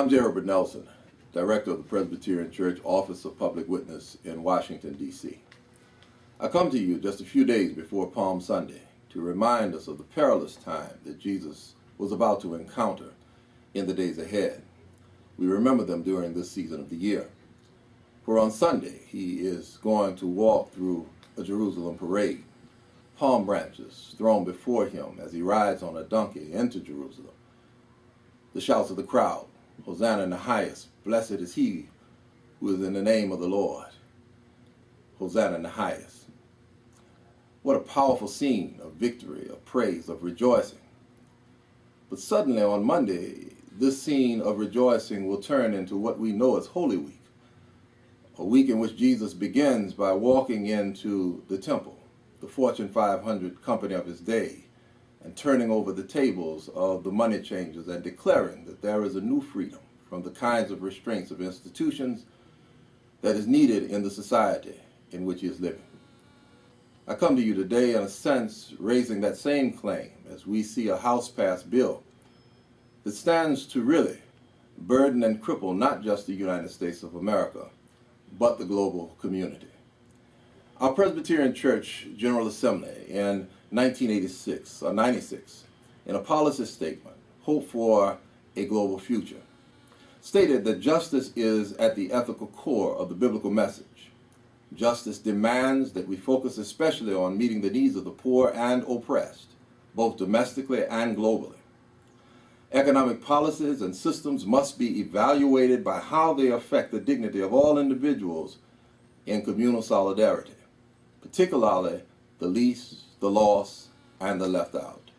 I'm J. Herbert Nelson, Director of the Presbyterian Church Office of Public Witness in Washington, D.C. I come to you just a few days before Palm Sunday to remind us of the perilous time that Jesus was about to encounter in the days ahead. We remember them during this season of the year. For on Sunday, he is going to walk through a Jerusalem parade, palm branches thrown before him as he rides on a donkey into Jerusalem. The shouts of the crowd, Hosanna in the highest, blessed is he who is in the name of the Lord. Hosanna in the highest. What a powerful scene of victory, of praise, of rejoicing. But suddenly on Monday, this scene of rejoicing will turn into what we know as Holy Week, a week in which Jesus begins by walking into the temple, the Fortune 500 company of his day, and turning over the tables of the money changers and declaring that there is a new freedom from the kinds of restraints of institutions that is needed in the society in which he is living. I come to you today in a sense raising that same claim as we see a House-passed bill that stands to really burden and cripple not just the United States of America, but the global community. Our Presbyterian Church General Assembly in 1986 or 96, in a policy statement, Hope for a Global Future, stated that justice is at the ethical core of the biblical message. Justice demands that we focus especially on meeting the needs of the poor and oppressed, both domestically and globally. Economic policies and systems must be evaluated by how they affect the dignity of all individuals in communal solidarity, particularly the least, the lost, and the left out.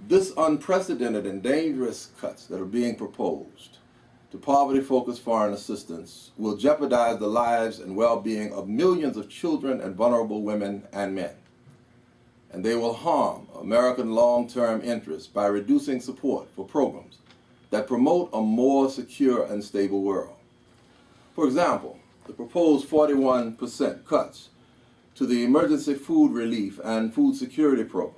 This unprecedented and dangerous cuts that are being proposed to poverty-focused foreign assistance will jeopardize the lives and well-being of millions of children and vulnerable women and men. And they will harm American long-term interests by reducing support for programs that promote a more secure and stable world. For example, the proposed 41% cuts to the emergency food relief and food security programs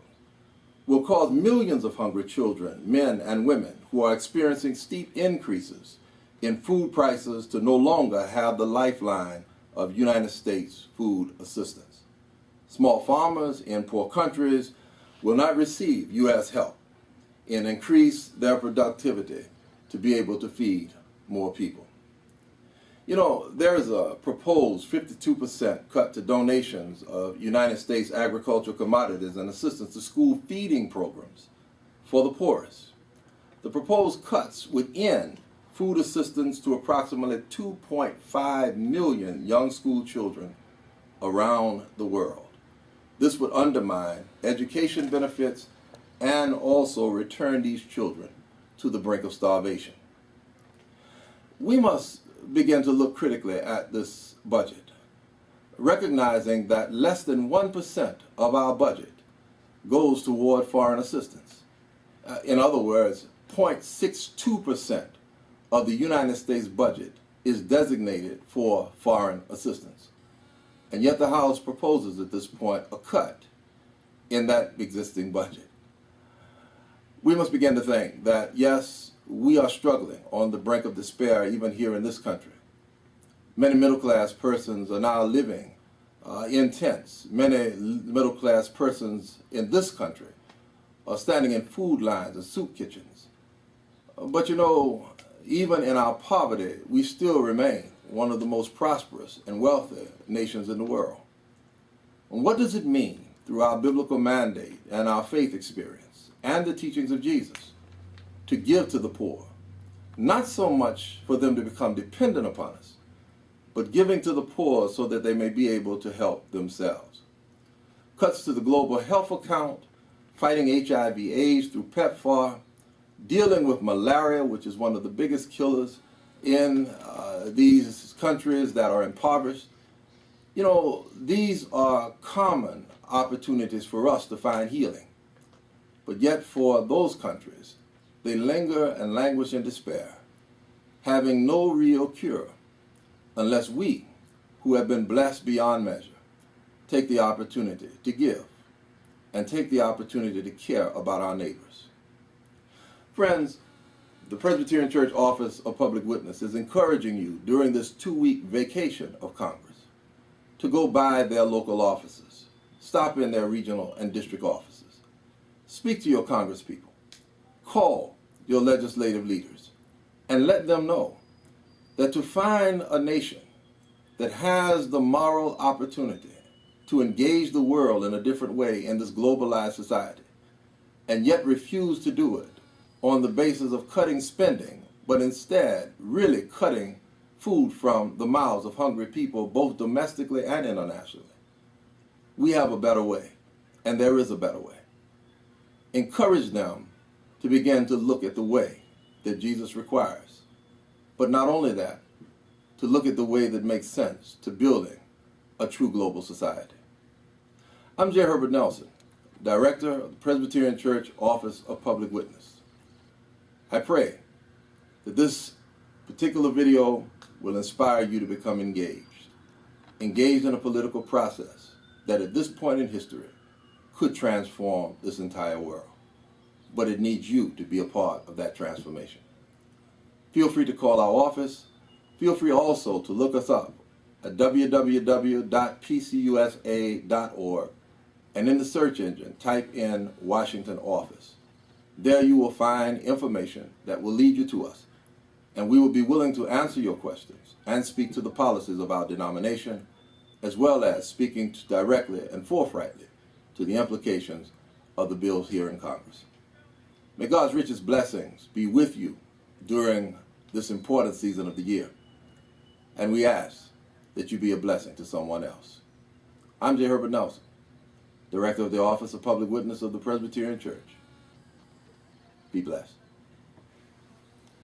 will cause millions of hungry children, men and women who are experiencing steep increases in food prices to no longer have the lifeline of United States food assistance. Small farmers in poor countries will not receive U.S. help and increase their productivity to be able to feed more people. You know, there is a proposed 52% cut to donations of United States agricultural commodities and assistance to school feeding programs for the poorest. The proposed cuts would end food assistance to approximately 2.5 million young school children around the world. This would undermine education benefits and also return these children to the brink of starvation. We must begin to look critically at this budget, recognizing that less than 1% of our budget goes toward foreign assistance. In other words, 0.62% of the United States budget is designated for foreign assistance. And yet the House proposes at this point a cut in that existing budget. We must begin to think that, yes, we are struggling on the brink of despair even here in this country. Many middle-class persons are now living in tents. Many middle-class persons in this country are standing in food lines and soup kitchens. But you know, even in our poverty, we still remain one of the most prosperous and wealthy nations in the world. And what does it mean through our biblical mandate and our faith experience and the teachings of Jesus to give to the poor? Not so much for them to become dependent upon us, but giving to the poor so that they may be able to help themselves. Cuts to the global health account, fighting HIV/AIDS through PEPFAR, dealing with malaria, which is one of the biggest killers in these countries that are impoverished. You know, these are common opportunities for us to find healing. But yet for those countries, they linger and languish in despair, having no real cure, unless we, who have been blessed beyond measure, take the opportunity to give and take the opportunity to care about our neighbors. Friends, The Presbyterian Church Office of Public Witness is encouraging you during this 2-week vacation of Congress to go by their local offices, stop in their regional and district offices, speak to your congresspeople, call your legislative leaders, and let them know that to find a nation that has the moral opportunity to engage the world in a different way in this globalized society, and yet refuse to do it on the basis of cutting spending, but instead really cutting food from the mouths of hungry people, both domestically and internationally. We have a better way, and there is a better way. Encourage them to begin to look at the way that Jesus requires. But not only that, to look at the way that makes sense to building a true global society. I'm J. Herbert Nelson, Director of the Presbyterian Church Office of Public Witness. I pray that this particular video will inspire you to become engaged in a political process that at this point in history could transform this entire world. But it needs you to be a part of that transformation. Feel free to call our office. Feel free also to look us up at www.pcusa.org, and in the search engine, type in Washington Office. There you will find information that will lead you to us, and we will be willing to answer your questions and speak to the policies of our denomination, as well as speaking directly and forthrightly to the implications of the bills here in Congress. May God's richest blessings be with you during this important season of the year, and we ask that you be a blessing to someone else. I'm J. Herbert Nelson, Director of the Office of Public Witness of the Presbyterian Church. Be blessed.